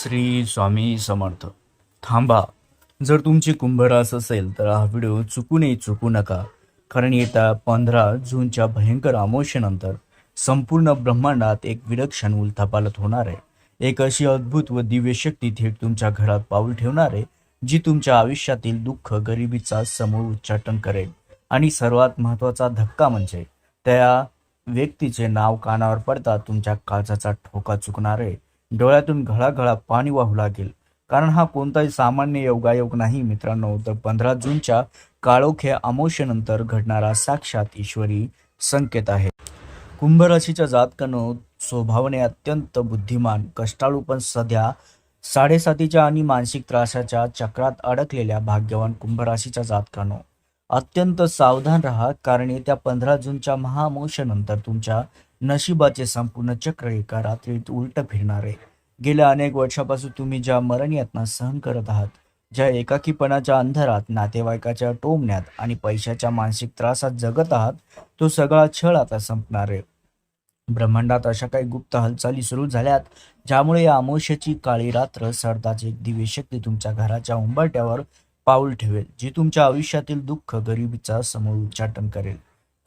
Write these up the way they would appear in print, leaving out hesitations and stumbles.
श्री स्वामी समर्थ. थांबा, जर तुमची कुंभरास असेल तर हा व्हिडिओ चुकूनही चुकू नका, कारण येत्या 15 जूनच्या भयंकर अमावस्येनंतर संपूर्ण ब्रह्मांडात एक विलक्षण उलथापालट होणार आहे. एक अशी अद्भुत व दिव्य शक्ती थेट तुमच्या घरात पाऊल ठेवणार आहे, जी तुमच्या आयुष्यातील दुःख, गरिबीचा समूळ उच्चाटन करेल. आणि सर्वात महत्त्वाचा धक्का म्हणजे त्या व्यक्तीचे नाव कानावर पडता तुमच्या काळजाचा ठोका चुकणार आहे. डोळ्यातून घळाघळा पाणी वाहू लागेल, कारण हा कोणताही सामान्य योगायोग नाही मित्रांनो, तर 15 जूनच्या काळोख्या अमावस्येनंतर घडणारा साक्षात ईश्वरी संकेत आहे. कुंभ राशीच्या जातकांनो, स्वभावाने अत्यंत बुद्धिमान, कष्टाळू, पण सध्या साडेसातीच्या आणि मानसिक त्रासाच्या चक्रात अडकलेल्या भाग्यवान कुंभ राशीच्या जातकांनो, अत्यंत सावधान राहा, कारण येत्या 15 जूनच्या महाअमावस्येनंतर तुमच्या नशिबाचे संपूर्ण चक्र एका रात्रीत उलट फिरणार आहे. गेल्या अनेक वर्षापासून तुम्ही ज्या मरण यातना सहन करत आहात, ज्या एकाकीपणाच्या अंधारात, नातेवाईकाच्या टोमण्यात आणि पैशाच्या मानसिक त्रासात जगत आहात, तो सगळा छळ आता संपणार आहे. ब्रह्मांडात अशा काही गुप्त हालचाली सुरू झाल्यात, ज्यामुळे या अमावस्येची काळी रात्र सरताच एक दिव्य शक्ती तुमच्या घराच्या उंबरठ्यावर पाऊल ठेवेल, जी तुमच्या आयुष्यातील दुःख, गरिबीचा समूळ उच्चाटन करेल.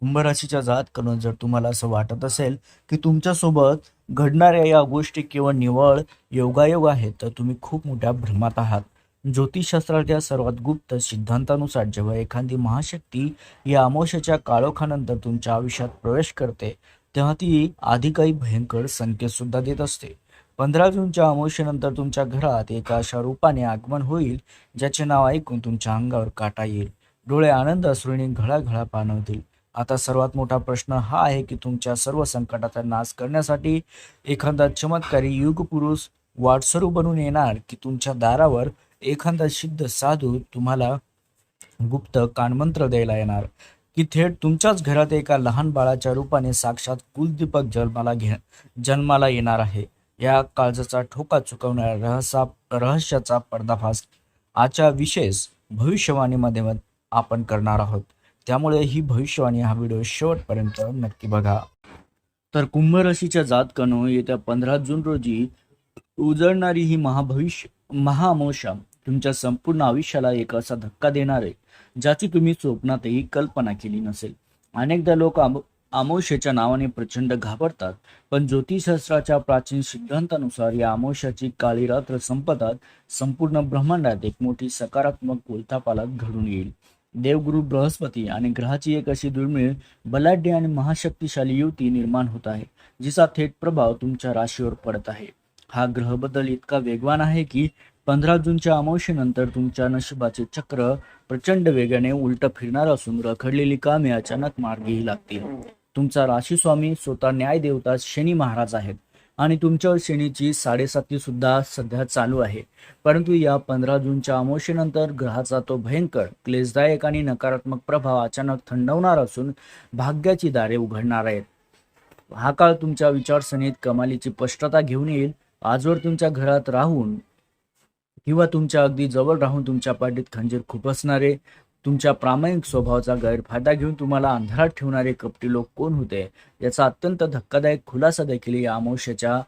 कुंभ राशीच्या जातकांनो, जर तुम्हाला असं वाटत असेल की तुमच्यासोबत घडणाऱ्या या गोष्टी केवळ निव्वळ योगायोग आहेत, तर तुम्ही खूप मोठ्या भ्रमात आहात. ज्योतिषशास्त्राच्या सर्वात गुप्त सिद्धांतानुसार जेव्हा एखादी महाशक्ती या अमावस्येच्या काळोखानंतर तुमच्या आयुष्यात प्रवेश करते, तेव्हा ती आधी काही भयंकर संकेत सुद्धा देत असते. 15 जूनच्या अमावस्येनंतर तुमच्या घरात एका अशा रूपाने आगमन होईल, ज्याचे नाव ऐकून तुमच्या अंगावर काटा येईल, डोळे आनंद अश्रूंनी घळाघळा पाणवतील. आता सर्वात मोठा प्रश्न हा आहे की तुमच्या सर्व संकटाचा नाश करण्यासाठी एखादा चमत्कारी युगपुरुष वाटसरू बनून येणार, की तुमच्या दारावर एखादा सिद्ध साधू तुम्हाला गुप्त कानमंत्र द्यायला येणार, की थेट तुमच्याच घरात एका लहान बाळाच्या रूपाने साक्षात कुलदीपक जन्माला येणार आहे. या काळजाचा ठोका चुकवणाऱ्या रहस्याचा पर्दाफाश आजच्या विशेष भविष्यवाणीमध्ये आपण करणार आहोत. त्यामुळे ही भविष्यवाणी, हा व्हिडिओ शेवटपर्यंत नक्की बघा. तर कुंभ राशीच्या जातकांनो, येत्या 15 जून रोजी उजळणारी ही महाअमावस्या तुमच्या संपूर्ण आयुष्याला एक असा धक्का देणार आहे, ज्याची तुम्ही स्वप्नातही कल्पना केली नसेल. अनेकदा लोक अमावस्येच्या नावाने प्रचंड घाबरतात, पण ज्योतिषशास्त्राच्या प्राचीन सिद्धांतानुसार या अमावस्याची काळी रात्र संपतात संपूर्ण ब्रह्मांडात एक मोठी सकारात्मक उलथापालट घडून येईल. देवगुरु बृहस्पती आणि ग्रहाची एक अशी दुर्मिळ, बलाढ्य आणि महाशक्तिशाली युती निर्माण होत आहे, जिचा थेट प्रभाव तुमच्या राशीवर पडत आहे. हा ग्रहबदल इतका वेगवान आहे की 15 जूनच्या अमावस्येनंतर तुमच्या नशिबाचे चक्र प्रचंड वेगाने उलट फिरणार असून रखडलेली कामे अचानक मार्गी लागतील. तुमचा राशीस्वामी स्वतः न्याय देवता शनी महाराज आहेत, आणि तुमच्यावर शनीची 7.5 सुद्धा सध्या चालू आहे. परंतु या 15 जूनच्या अमावस्येनंतर ग्रहाचा तो भयंकर, क्लेशदायक आणि नकारात्मक प्रभाव अचानक थंडवणार असून भाग्याची दारे उघडणार आहेत. हा काळ तुमच्या विचारसरणीत कमालीची स्पष्टता घेऊन येईल. आजवर तुमच्या घरात राहून किंवा तुमच्या अगदी जवळ राहून तुमच्या पाठीत खंजीर खुपसणारे, तुमच्या प्रामाणिक स्वभावाचा गैरफायदा घेऊन तुम्हाला अंधारात ठेवणारे कपटी लोक कोण होते, याचा अत्यंत धक्कादायक खुलासा देखील या अमावस्येच्या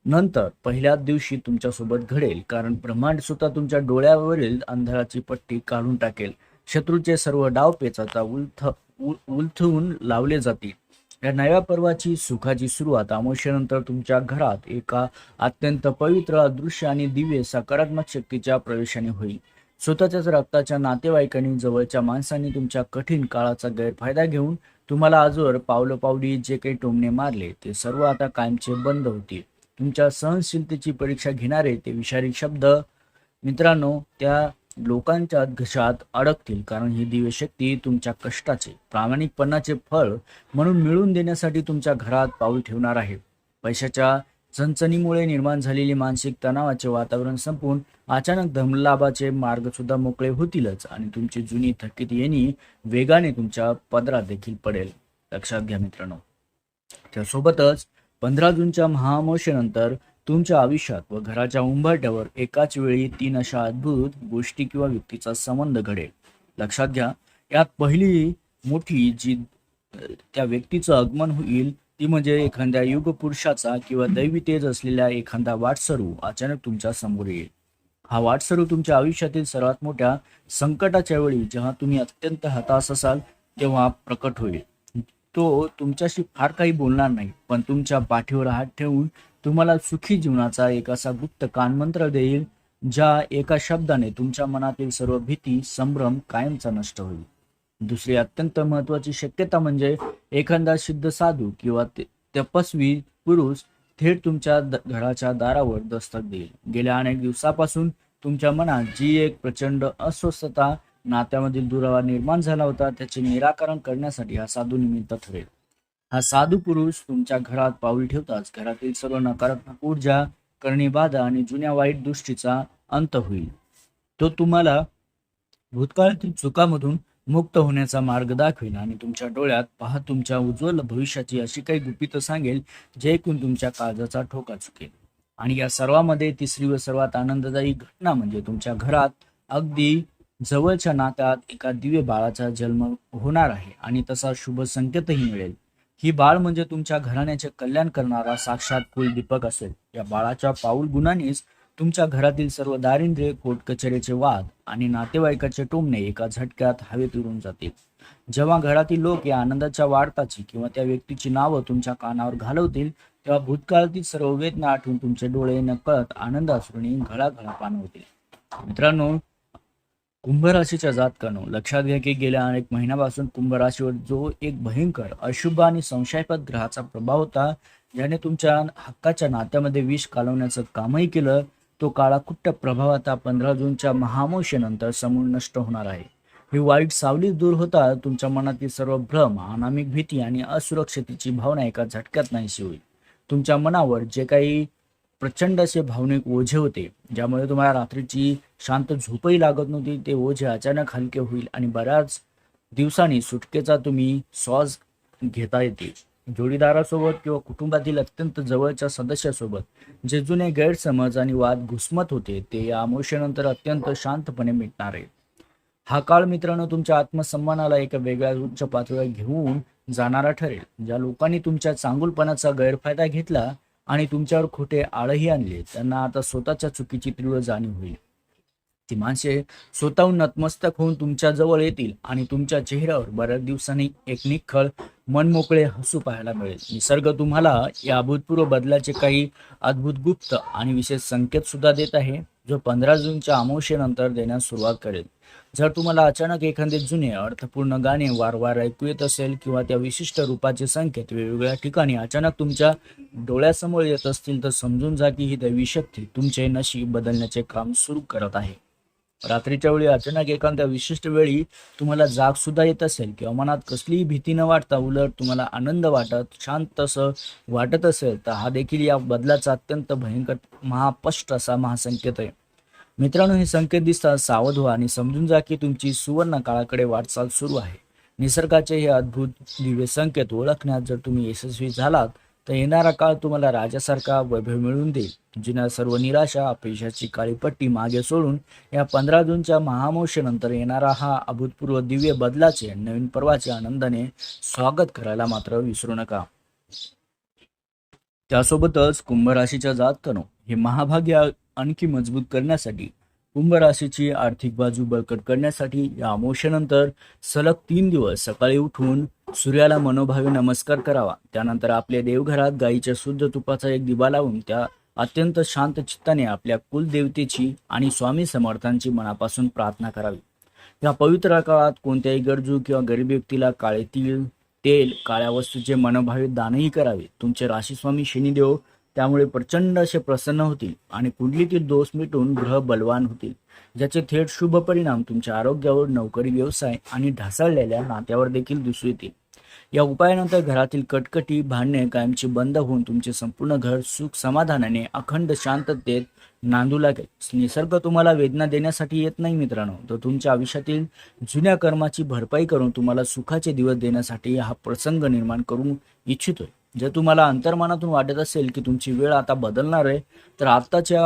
नंतर पहिल्याच दिवशी तुमच्यासोबत घडेल, कारण ब्रह्मांड सुद्धा तुमच्या डोळ्यावरील अंधाराची पट्टी काढून टाकेल. शत्रूचे सर्व डावपेच आता उलथून लावले जातील. या नव्या पर्वाची सुखाची सुरुवात अमावस्येनंतर तुमच्या घरात एका अत्यंत पवित्र, अदृश्य आणि दिव्य सकारात्मक शक्तीच्या प्रवेशाने होईल. स्वतःच्याच रक्ताच्या नातेवाईकांनी, जवळच्या माणसांनी तुमच्या कठीण काळाचा गैरफायदा घेऊन तुम्हाला आजवर पावलोपावली जे काही टोमणे मारले, ते सर्व आता कायमचे बंद होतील. तुमच्या सहनशीलतेची परीक्षा घेणारे ते विषारी शब्द मित्रांनो त्या लोकांच्या घशात अडकतील, कारण ही दिव्य शक्ती तुमच्या कष्टाचे, प्रामाणिकपणाचे फळ म्हणून मिळवून देण्यासाठी तुमच्या घरात पाऊल ठेवणार आहे. पैशाच्या चणचणीमुळे निर्माण झालेले मानसिक तणावाचे वातावरण संपून अचानक धनलाभाचे मार्ग सुद्धा मोकळे होतीलच, आणि तुमची जुनी थकीत येणी वेगाने तुमच्या पदरात देखील पडेल. लक्षात घ्या मित्रांनो. त्यासोबतच 15 जूनच्या महाअमावस्येनंतर तुमच्या आयुष्यात व घराच्या उंबरठ्यावर एकाच वेळी 3 अशा अद्भुत गोष्टी किंवा व्यक्तीचा संबंध घडेल. लक्षात घ्या, यात पहिली मोठी जी त्या व्यक्तीचं आगमन होईल ती म्हणजे एखाद्या युगपुरुषाचा किंवा दैवी तेज असलेल्या एखादा वाटसरू अचानक तुमच्या समोर येईल. हा वाटसरू तुमच्या आयुष्यातील सर्वात मोठ्या संकटाच्या वेळी जेव्हा तुम्ही अत्यंत हताश असाल तेव्हा प्रकट होईल. तो तुमच्याशी फार काही बोलणार नाही, पण तुमच्या पाठीवर हात ठेवून तुम्हाला सुखी जीवनाचा एक असा गुप्त कानमंत्र देईल, ज्या एका शब्दाने तुमच्या मनातील सर्व भीती, संभ्रम कायमचा नष्ट होईल. दुसरी अत्यंत महत्वाची शक्यता म्हणजे एखादा सिद्ध साधू किंवा तपस्वी पुरुष थेट तुमच्या घराच्या दारावर दस्तक देईल. गेल्या अनेक दिवसापासून तुमच्या मनात जी एक प्रचंड अस्वस्थता, नात्यामधील दुरावा निर्माण झाला होता, त्याचे निराकरण करण्यासाठी हा साधू निमित्त ठरेल. हा साधू पुरुष तुमच्या घरात पाऊल ठेवताच घरातील सर्व नकारात्मक ऊर्जा, करणी बाधा आणि जुन्या वाईट दृष्टीचा अंत होईल. तो तुम्हाला भूतकाळातील चुकामधून मुक्त होण्याचा मार्ग दाखवेल आणि तुमच्या डोळ्यात पाहत तुमच्या उज्ज्वल भविष्याची अशी काही गुपितं सांगेल, जे ऐकून तुमच्या काळजाचा ठोका चुकेल. आणि या सर्वामध्ये तिसरी व सर्वात आनंददायी घटना म्हणजे तुमच्या घरात अगदी जवळच्या नात्यात एका दिव्य बाळाचा जन्म होणार आहे आणि तसा शुभ संकेतही मिळेल. ही बाळ म्हणजे तुमच्या घराण्याचे कल्याण करणारा साक्षात कुलदीपक असेल. या बाळाच्या पाऊल गुणानेच तुमच्या घरातील सर्व दारिद्र्य, कोर्ट कचेरीचे वाद आणि नातेवाईकाचे टोमणे एका झटक्यात हवेत उडून जातील. जेव्हा घरातील लोक या आनंदाच्या वार्ताची किंवा त्या व्यक्तीची नावं तुमच्या कानावर घालवतील, तेव्हा भूतकाळातील सर्व वेदना आठवून तुमचे डोळे नकळत आनंद अश्रूंनी घळाघळा पाणवतील. मित्रांनो, कुंभ राशीच्या जातकांनो, लक्षात घ्या की गेल्या अनेक महिन्यापासून कुंभ राशीवर जो एक भयंकर, अशुभ आणि संशयास्पद ग्रहाचा प्रभाव होता, ज्याने तुमच्या हक्काच्या नात्यामध्ये विष कालवण्याचं कामही केलं, तो काळाकुट्ट प्रभाव आता 15 जूनच्या महाअमावस्येनंतर समूळ नष्ट होणार आहे. ही वाईट सावली दूर होता तुमच्या मनातील सर्व भ्रम, अनामिक भीती आणि असुरक्षिततेची भावना एका झटक्यात नाहीशी होईल. तुमच्या मनावर जे काही प्रचंड असे भावनिक ओझे होते, ज्यामुळे तुम्हाला रात्रीची शांत झोपही लागत नव्हती, ते ओझे अचानक हलके होईल आणि बऱ्याच दिवसांनी सुटकेचा तुम्ही श्वास घेता येतील. जोडीदारासोबत किंवा कुटुंबातील अत्यंत जवळच्या सदस्यासोबत जे जुने गैरसमज आणि वाद घुसमत होते, ते या अमावस्येनंतर अत्यंत शांतपणे मिटणार आहेत. हा काळ मित्रांनो तुमच्या आत्मसन्मानाला एका वेगळ्या उच्च पातळीवर घेऊन जाणारा ठरेल. ज्या लोकांनी तुमच्या चांगुलपणाचा गैरफायदा घेतला आणि तुमच्यावर खोटे आळही आणले, त्यांना आता स्वतःच्या चुकीची तीव्र जाणीव होईल. ती माणसे स्वतःहून नतमस्तक होऊन तुमच्या जवळ येतील आणि तुमच्या चेहऱ्यावर बऱ्याच दिवसांनी एक निखळ, मनमोकळे हसू पाहायला मिळेल. निसर्ग तुम्हाला या अभूतपूर्व बदलाचे काही अद्भुत गुप्त आणि विशेष संकेत सुद्धा देत आहे, जो 15 जूनच्या अमावस्येनंतर देण्यास सुरुवात करेल. जर तुम्हाला अचानक एखादे जुने अर्थपूर्ण गाणे वारंवार ऐकू येत असेल किंवा त्या विशिष्ट रूपाचे संकेत वेगवेगळ्या ठिकाणी अचानक तुमच्या डोळ्यासमोर येत असतील, तर समजून जा की ही दैवी शक्ती तुमचे नशीब बदलण्याचे काम सुरू करत आहे. रात्रीच्या वेळी अचानक एखाद्या विशिष्ट वेळी तुम्हाला जाग सुद्धा येत असेल किंवा मनात कसलीही भीती न वाटता उलट तुम्हाला आनंद वाटत, शांत असं वाटत असेल, तर हा देखील या बदलाचा अत्यंत भयंकर, महास्पष्ट असा महासंकेत आहे. मित्रांनो, हे संकेत दिसतात सावध व्हा आणि समजून जा की तुमची सुवर्ण काळाकडे वाटचाल सुरू आहे. निसर्गाचे हे अद्भुत दिव्य संकेत ओळखण्यात जर तुम्ही यशस्वी झालात, तर येणारा काळ तुम्हाला राजासारखा वैभव मिळवून देईल. जुन्या सर्व निराशा, अपयशाची काळी पट्टी मागे सोडून या 15 जूनच्या महाअमावस्येनंतर येणारा हा अभूतपूर्व दिव्य बदलाचे, नवीन पर्वाचे आनंदाने स्वागत करायला मात्र विसरू नका. त्यासोबतच कुंभ राशीच्या जातकांनो, हे महाभाग्य आणखी मजबूत करण्यासाठी, कुंभ राशीची आर्थिक बाजू बळकट करण्यासाठी या अमावस्येनंतर सलग 3 दिवस सकाळी उठून सूर्याला मनोभावे नमस्कार करावा. त्यानंतर आपल्या देवघरात गायीच्या शुद्ध तुपाचा एक दिवा लावून त्या अत्यंत शांत चित्ताने आपल्या कुलदेवतेची आणि स्वामी समर्थांची मनापासून प्रार्थना करावी. या पवित्र काळात कोणत्याही गरजू किंवा गरीब व्यक्तीला काळे तीळ, तेल, काळ्या वस्तूचे मनोभावे दानही करावे. तुमचे राशीस्वामी शनिदेव त्यामुळे प्रचंड असे प्रसन्न होतील आणि कुंडलीतील दोष मिटून ग्रह बलवान होतील, ज्याचे थेट शुभ परिणाम तुमच्या आरोग्यावर, नोकरी, व्यवसाय आणि ढासळलेल्या नात्यावर देखील दिसून येतील. या उपायानंतर घरातील कटकटी, भांडणे कायमची बंद होऊन तुमचे संपूर्ण घर सुख समाधानाने, अखंड शांततेत नांदू लागेल. निसर्ग तुम्हाला वेदना देण्यासाठी येत नाही मित्रांनो, तर तुमच्या आयुष्यातील जुन्या कर्माची भरपाई करून तुम्हाला सुखाचे दिवस देण्यासाठी हा प्रसंग निर्माण करून इच्छितोय. जर तुम्हाला अंतर्मनातून वाटत असेल की तुमची वेळ आता बदलणार आहे, तर आत्ताच्या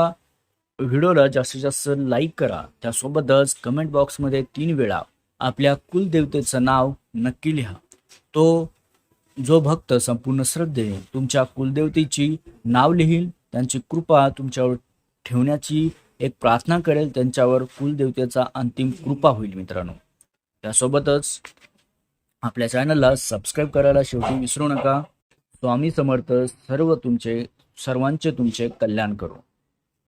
व्हिडिओला जास्तीत जास्त लाईक करा. त्यासोबतच कमेंट बॉक्समध्ये 3 वेळा आपल्या कुलदेवतेचं नाव नक्की लिहा. तो जो भक्त संपूर्ण श्रद्धेने तुमच्या कुलदेवतेची नाव लिहील, त्यांची कृपा तुमच्यावर ठेवण्याची एक प्रार्थना करेल, त्यांच्यावर कुलदेवतेचा अंतिम कृपा होईल मित्रांनो. त्यासोबतच आपल्या चॅनलला सबस्क्राईब करायला शेवटी विसरू नका. स्वामी समर्थ सर्वांचे तुमचे कल्याण करो.